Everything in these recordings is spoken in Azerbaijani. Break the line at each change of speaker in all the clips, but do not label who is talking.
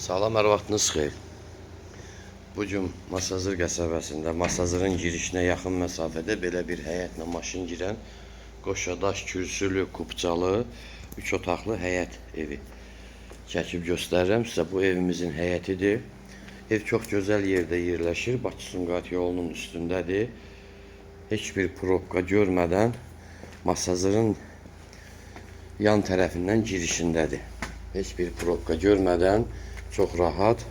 Salam, hər vaxtınız xeyir. Bu gün Masazır qəsəbəsində, Masazırın girişinə yaxın məsafədə belə bir həyətlə maşın girən qoşadaş, kürsülü, kubcalı, 3 otaqlı həyət evi çəkib göstərirəm sizə. Bu evimizin həyətidir. Ev çox gözəl yerdə yerləşir. Bakı-Sumqayıt yolunun üstündədir. Heç bir probka görmədən Masazırın yan tərəfindən girişindədir. Heç bir probka görmədən çox rahat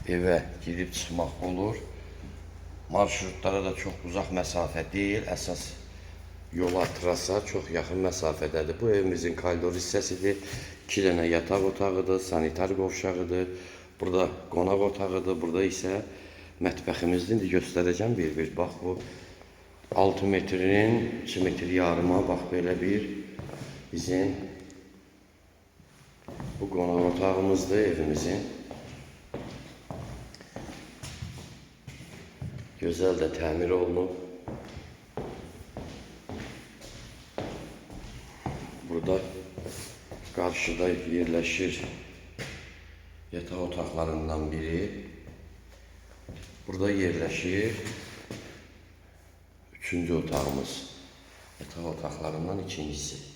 evə girib çıxmaq olur. Marşrutlara da çox uzaq məsafə deyil. Əsas yola, trasa çox yaxın məsafədədir. Bu evimizin koridor hissəsidir. 2 dənə yataq otağıdır, sanitar qovşağıdır. Burada qonaq otağıdır. Burada isə mətbəximizdir. İndi göstərəcəm bir-bir. Bax, bu 6 metrin 2 metr yarıma, bax belə bir bizim bu qonaq otağımızdır evimizin. Gözəl də təmir olunub. Burada qarşıda yerləşir yataq otaqlarından biri. Burada yerləşir 3-cü otağımız. Yataq otaqlarından ikincisi.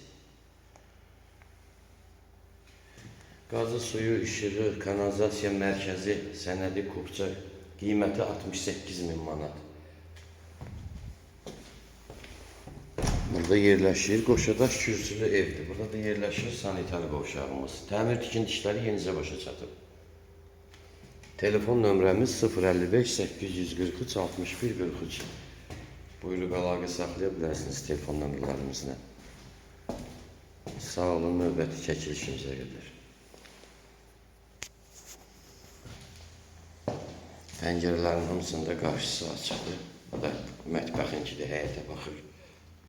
Qazı, suyu, işığı, kanalizasiya mərkəzi, sənədi, kubça qiyməti 68.000 manat. Burada yerləşir qoşadaş kürsülü evdir. Burada da yerləşir sanitar qovşağımız. Təmir tikinti işləri yenicə başa çatıb. Telefon nömrəmiz 055 843 61 43. Buyruq əlaqə saxlaya bilərsiniz telefon nömrələrimizlə. Sağ olun, növbəti çəkilişimizə qədər. Pəncərələrin hamısında qarşısı açıqdır. Bu da mətbəxinkidir, həyətə baxır.